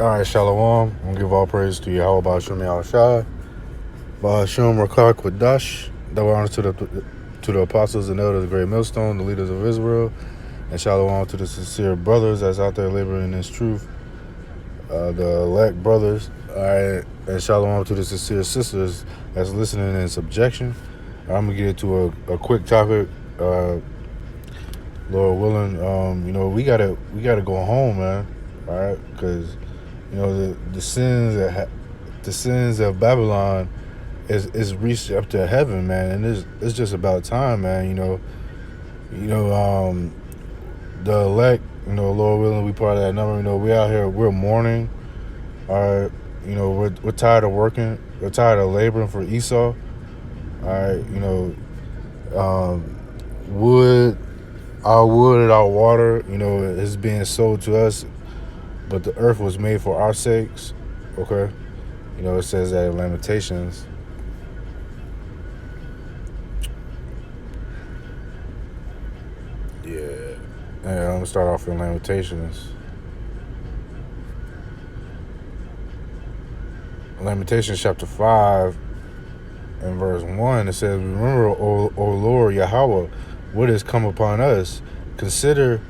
All right, Shalom. I'm gonna give all praise to Yahweh Ba'ashem Yahushua, Ba'ashem Rakak Wadash. Double honor to the apostles and elders of the great millstone, the leaders of Israel, and Shalom to the sincere brothers that's out there laboring in this truth, the elect brothers. All right, and Shalom to the sincere sisters that's listening in subjection. I'm gonna get into a quick topic. Lord willing, we gotta go home, man. All right, because the sins of Babylon is reached up to heaven, man, and it's just about time, man. The elect, Lord willing, we part of that number. We out here, we're mourning. All right, we're tired of working, we're tired of laboring for Esau. All right, our wood and our water, is being sold to us, but the earth was made for our sakes. Okay, it says that in Lamentations. I'm gonna start off in Lamentations. Lamentations chapter 5 and verse 1, it says, "Remember, O Lord Yahweh, what has come upon us. Consider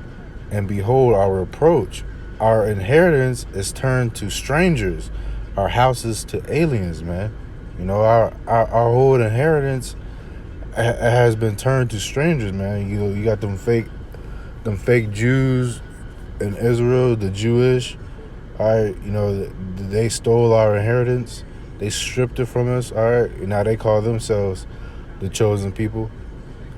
and behold our reproach. Our inheritance is turned to strangers, our houses to aliens," man. Our whole inheritance has been turned to strangers, man. You got them fake Jews in Israel, the Jewish. All right, they stole our inheritance. They stripped it from us. All right, now they call themselves the chosen people.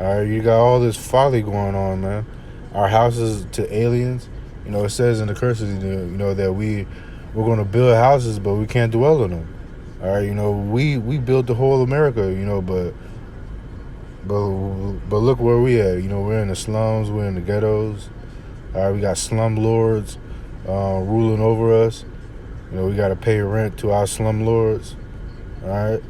All right, you got all this folly going on, man. Our houses to aliens. It says in the curses, that we're going to build houses, but we can't dwell in them. All right, we built the whole America, but look where we at. We're in the slums, we're in the ghettos. All right, we got slum lords ruling over us. We got to pay rent to our slum lords. All right,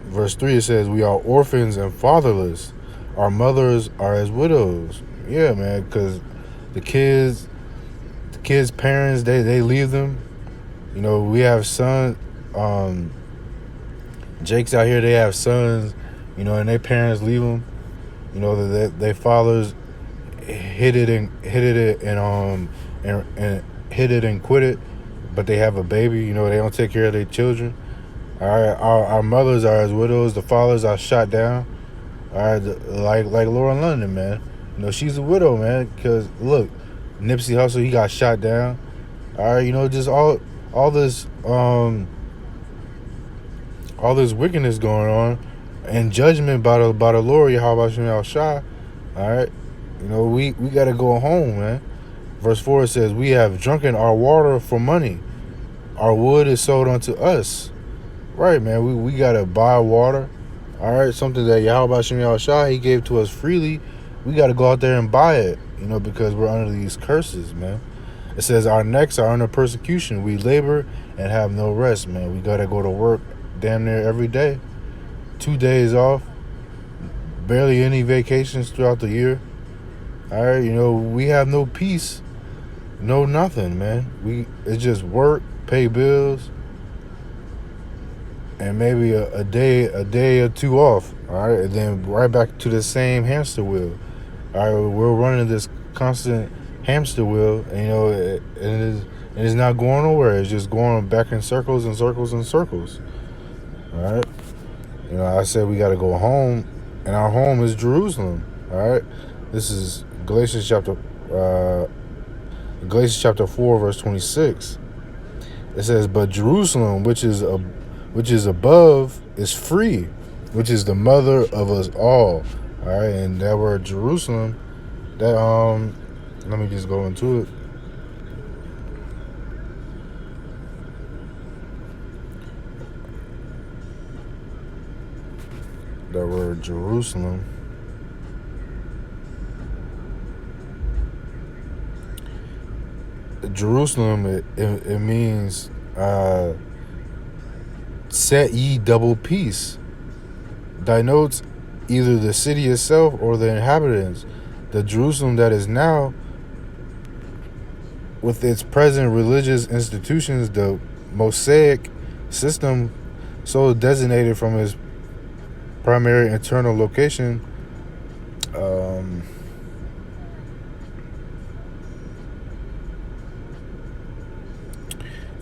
verse 3, it says, "We are orphans and fatherless. Our mothers are as widows." Yeah, man, because the kids' parents, they leave them. We have sons. Jake's out here, they have sons, and their parents leave them. Their fathers hit it and quit it, but they have a baby. They don't take care of their children. All right, our mothers are as widows. The fathers are shot down. All right, like Lauren London, man. She's a widow, man. Because look, Nipsey Hussle, he got shot down. All right, just all this wickedness going on, and judgment by the Lord Yahweh Shah. All right, we gotta go home, man. Verse 4, it says, "We have drunken our water for money. Our wood is sold unto us." Right, man. We gotta buy water. All right, something that Yahweh Shah, he gave to us freely. We gotta go out there and buy it, because we're under these curses, man. It says, "Our necks are under persecution. We labor and have no rest," man. We gotta go to work damn near every day. 2 days off. Barely any vacations throughout the year. All right, we have no peace. No nothing, man. It's just work, pay bills, and maybe a day or two off. All right, and then right back to the same hamster wheel. All right, we're running this constant hamster wheel, and it's not going nowhere. It's just going back in circles and circles and circles. All right, I said we got to go home, and our home is Jerusalem. All right, this is Galatians chapter 4, verse 26. It says, "But Jerusalem, which is above, is free, which is the mother of us all." All right, and that word Jerusalem, that let me just go into it. That word Jerusalem. Jerusalem, it means set ye double peace. Denotes either the city itself or the inhabitants. The Jerusalem that is now with its present religious institutions, the Mosaic system, so designated from its primary internal location. Um,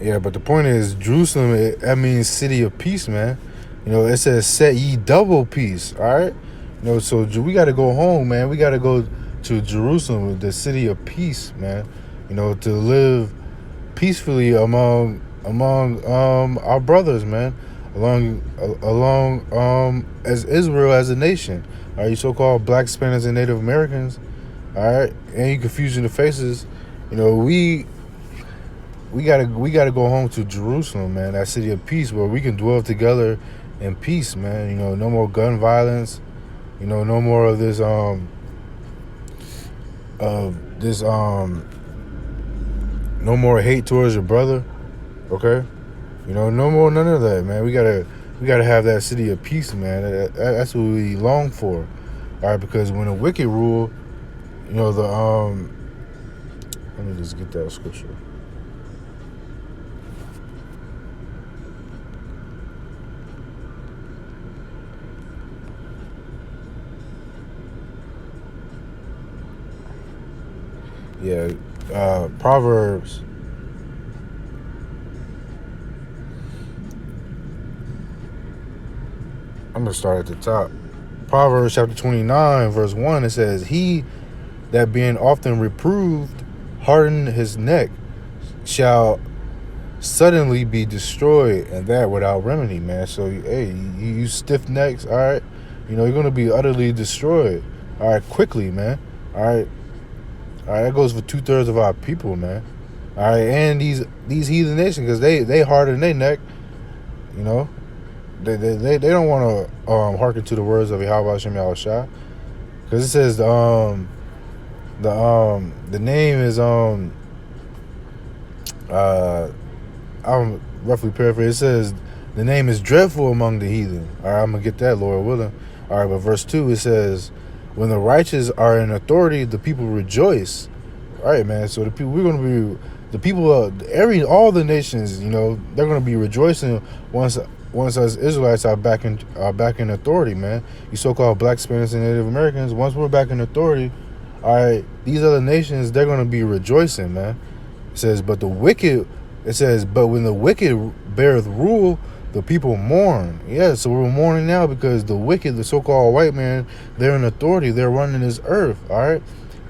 yeah, but the point is, Jerusalem, that means city of peace, man. It says, set ye double peace, all right? So we got to go home, man. We got to go to Jerusalem, the city of peace, man. To live peacefully among our brothers, man, along as Israel as a nation. All right, you so-called Black, Spanish, and Native Americans. All right, and you confusing the faces. We gotta go home to Jerusalem, man, that city of peace where we can dwell together in peace, man. No more gun violence. No more of this no more hate towards your brother. Okay, no more none of that, man. We gotta have that city of peace, man. That's what we long for. All right, because when the wicked rule, the let me just get that scripture. Yeah, Proverbs. I'm gonna start at the top. Proverbs chapter 29, verse 1. It says, "He that being often reproved harden his neck shall suddenly be destroyed, and that without remedy," man. So, hey, you stiff necks, all right? You're gonna be utterly destroyed, all right, quickly, man. All right. That goes for 2/3 of our people, man. All right, and these heathen nations, because they harden their neck, they don't want to hearken to the words of Yahweh Hashem Yahushua, because it says the name is I'm roughly paraphrasing. It says the name is dreadful among the heathen. All right, I'm gonna get that, Lord willing. All right, but verse 2 it says, when the righteous are in authority, the people rejoice. All right, man. So we're gonna be the people. All the nations, they're gonna be rejoicing once us Israelites are back in authority, man. You so-called Black, Spanish, and Native Americans. Once we're back in authority, all right, these other nations, they're gonna be rejoicing, man. It says, but when the wicked beareth rule, the people mourn. Yeah, so we're mourning now because the wicked, the so-called white man, they're in authority. They're running this earth, all right?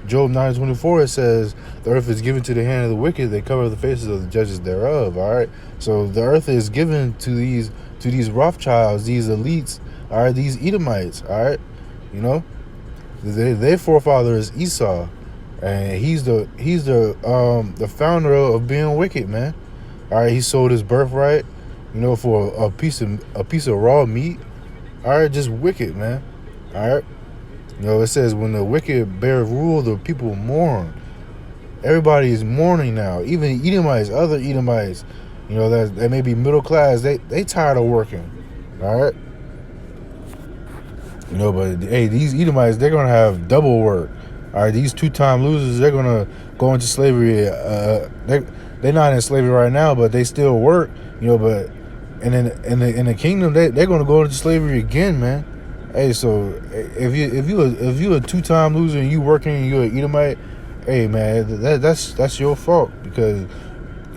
Job 9:24, it says, the earth is given to the hand of the wicked. They cover the faces of the judges thereof, all right? So the earth is given to these Rothschilds, these elites, all right, these Edomites, all right? Their forefather is Esau, and he's the founder of being wicked, man. All right, he sold his birthright, for a piece of raw meat. All right, just wicked, man. All right, it says when the wicked bear rule, the people mourn. Everybody is mourning now. Even Edomites, other Edomites, that may be middle class. They tired of working. All right, but hey, these Edomites, they're gonna have double work. All right, these two-time losers, they're gonna go into slavery. They're not in slavery right now, but they still work. But and in the kingdom, they're gonna go into slavery again, man. Hey, so if you a two-time loser and you working and you're an Edomite, hey man, that's your fault, because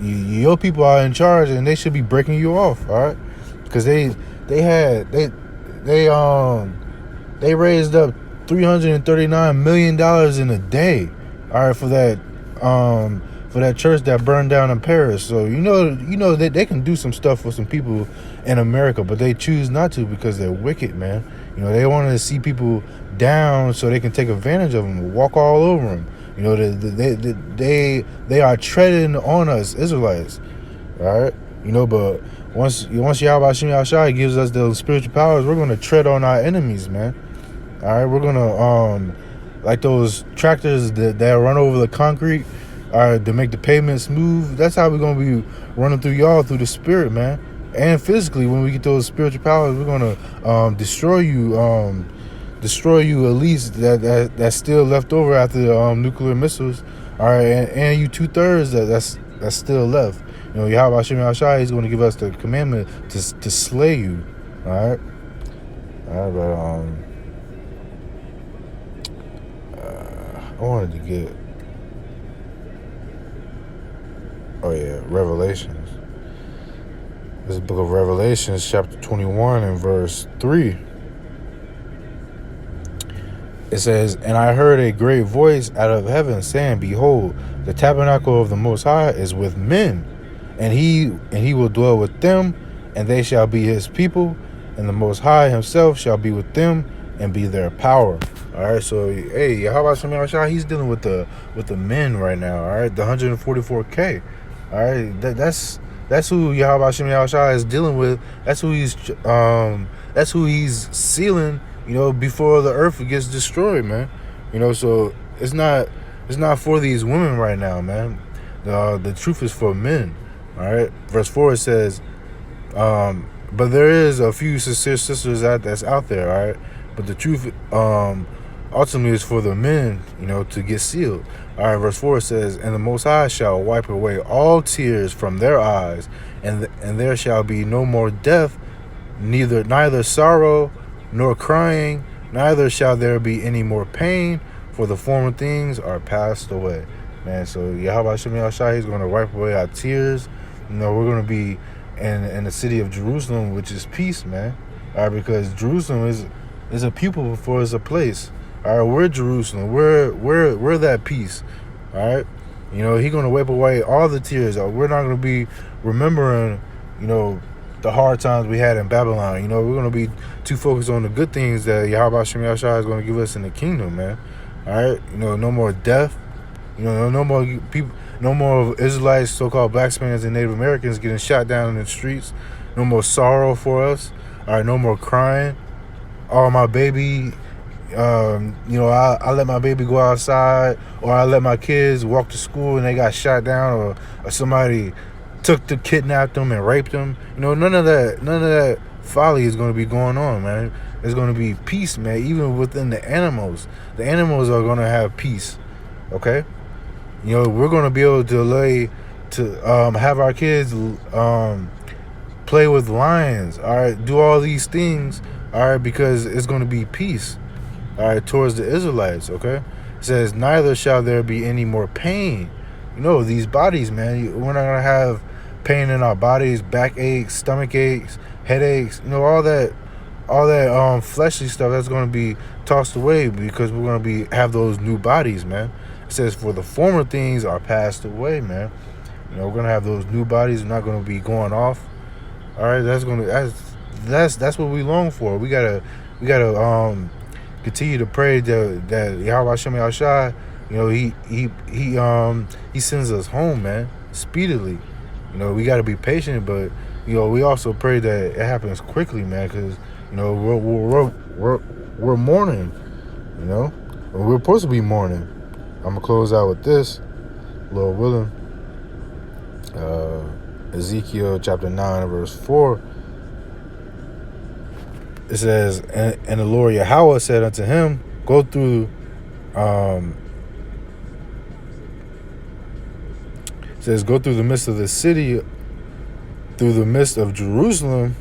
your people are in charge and they should be breaking you off, all right? Because they raised up $339 million in a day, all right, for that church that burned down in Paris. So that they can do some stuff for some people in America, but they choose not to because they're wicked, man. They want to see people down so they can take advantage of them, walk all over them. They are treading on us Israelites, all right. But once Yahweh Hashem Yahushua gives us those spiritual powers, we're gonna tread on our enemies, man. All right, we're gonna like those tractors that run over the concrete, all right, to make the pavement smooth. That's how we're gonna be running through y'all through the spirit, man. And physically, when we get those spiritual powers, we're gonna destroy you at least that's still left over after the nuclear missiles. All right, and you 2/3 that's still left. You know, Yahweh Hashem Yahshai, he's going to give us the commandment to slay you. All right, but I wanted to get, oh yeah, Revelations. This is the book of Revelations, chapter 21 and verse 3. It says, "And I heard a great voice out of heaven saying, Behold, the tabernacle of the Most High is with men, and he will dwell with them, and they shall be his people, and the Most High himself shall be with them and be their power." All right, so hey, how about Shemi Shah? He's dealing with the men right now. All right, the 144K. All right, that's who Yahweh Shemi Shah is dealing with. That's who he's sealing. You know, before the earth gets destroyed, man. You know, so it's not for these women right now, man. The truth is for men. All right. Verse 4 it says, but there is a few sincere sisters that's out there, all right. But the truth ultimately is for the men, you know, to get sealed. All right. Verse 4 says, "And the Most High shall wipe away all tears from their eyes, and there shall be no more death, neither sorrow nor crying, neither shall there be any more pain, for the former things are passed away." Man, so Yahweh Hashem Yahshai, he's going to wipe away our tears. You know, we're going to be in the city of Jerusalem, which is peace, man. All right, because Jerusalem is a people before it's a place. All right, we're Jerusalem. We're that peace. All right, you know, he's going to wipe away all the tears. We're not going to be remembering, you know, the hard times we had in Babylon. You know, we're going to be too focused on the good things that Yahweh Hashem Yahshai is going to give us in the kingdom, man. All right, you know, no more death. You know, no more people, no more Israelites, so-called black Spaniards and Native Americans getting shot down in the streets. No more sorrow for us. All right, no more crying. Oh, my baby. You know, I let my baby go outside, or I let my kids walk to school and they got shot down, or somebody kidnapped them and raped them. You know, none of that folly is going to be going on, man. There's going to be peace, man. Even within the animals are going to have peace. Okay, you know, we're going to be able to have our kids play with lions. All right, do all these things. All right, because it's going to be peace. All right, towards the Israelites. Okay, it says, "Neither shall there be any more pain." You know, these bodies, man. We're not going to have pain in our bodies, backaches, stomach aches, headaches, you know, all that fleshly stuff that's going to be tossed away, because we're going to have those new bodies, man. It says, "For the former things are passed away," man. You know, we're going to have those new bodies. We're not going to be going off. All right, that's what we long for. We gotta continue to pray that Yahweh Hashem Yahshai, you know, he sends us home, man, speedily. You know, we got to be patient, but, you know, we also pray that it happens quickly, man, because, you know, we're mourning, you know, we're supposed to be mourning. I'm gonna close out with this, Lord willing. Ezekiel chapter 9 verse 4. It says, and the Lord Yahweh said unto him, "Go through." It says, "Go through the midst of the city, through the midst of Jerusalem,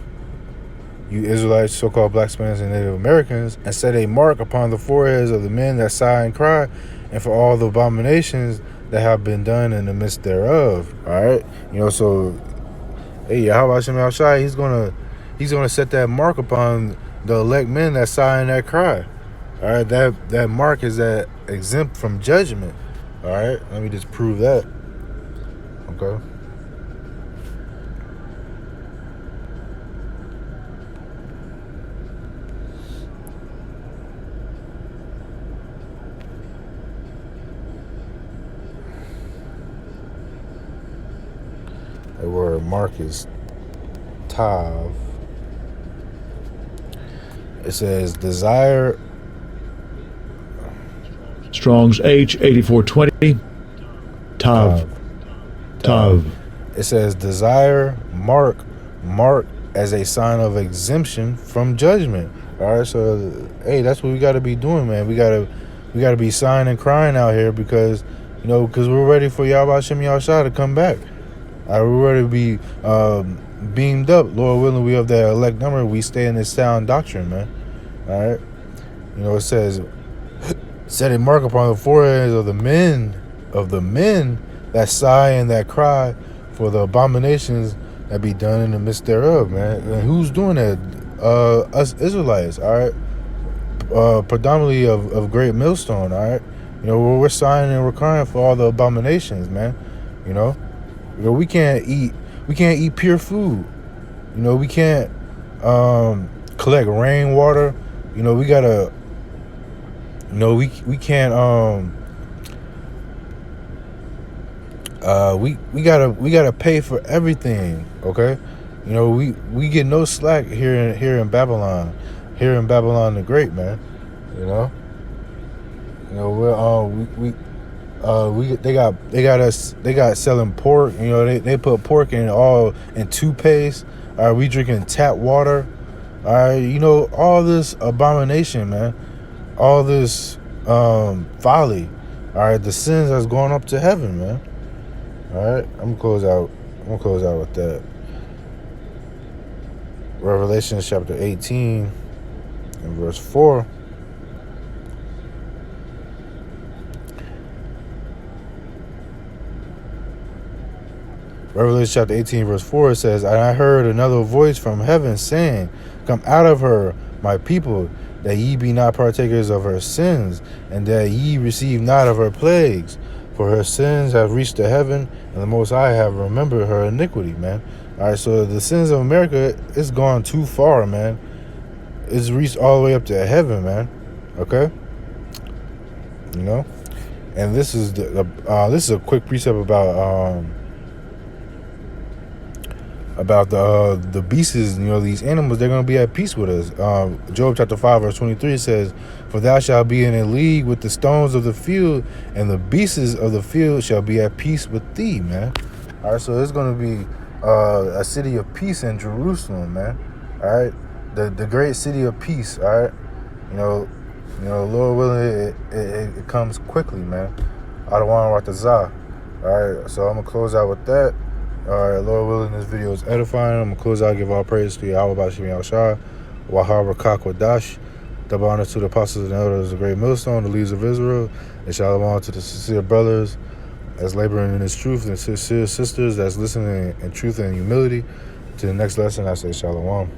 you Israelites, so-called black Spaniards and Native Americans, and set a mark upon the foreheads of the men that sigh and cry, and for all the abominations that have been done in the midst thereof." All right, you know, so hey, Yahweh Hashem Yahshai, he's gonna set that mark upon the elect men that sigh and that cry. All right, that mark is that exempt from judgment. All right, let me just prove that. Okay. The word mark is tav. It says desire. Strong's H8420. Tav. It says desire, mark as a sign of exemption from judgment. All right, so hey, that's what we got to be doing, man. We gotta be sighing and crying out here, because You know, because we're ready for Yahweh Shem Yahushua to come back. We're ready to be beamed up. Lord willing, we have that elect number. We stay in this sound doctrine, man. All right. You know, it says, set a mark upon the foreheads of the men that sigh and that cry for the abominations that be done in the midst thereof, man. And who's doing that? Us Israelites, all right. Predominantly of Great Millstone, all right. You know, we're sighing and we're crying for all the abominations, man. You know, we can't eat pure food. You know, we can't collect rainwater. You know, we gotta. You know, we can't we gotta pay for everything. Okay, you know, we get no slack here in Babylon, the Great, man. You know, they got selling pork. You know, they put pork in toothpaste. We drinking tap water. You know, all this abomination, man. All this folly. The sins that's going up to heaven, man. Alright, I'm gonna close out with that. Revelation chapter 18 and verse 4. Revelation chapter 18 verse 4, it says, and I heard another voice from heaven saying, come out of her, my people, that ye be not partakers of her sins, and that ye receive not of her plagues. For her sins have reached to heaven, and the Most High have remembered her iniquity, man. Alright, so the sins of America, it's gone too far, man. It's reached all the way up to heaven, man. Okay? You know? And this is this is a quick precept about the beasts. You know, these animals, they're going to be at peace with us. Job chapter 5 verse 23 says, for thou shalt be in a league with the stones of the field, and the beasts of the field shall be at peace with thee, man. All right, so there's going to be a city of peace in Jerusalem, man. All right, the great city of peace. All right, you know, Lord willing, it comes quickly, man. Adawan Ratazah. All right, so I'm gonna close out with that. All right, Lord willing, this video is edifying. I'm gonna close out, give all praise to Yahweh Bashim Yahushua, Wahar Rakak Wadash, double honor to the apostles and elders of Great Millstone, the leaders of Israel, and shalom to the sincere brothers that's laboring in this truth, and sincere sisters that's listening in truth and humility. To the next lesson, I say shalom.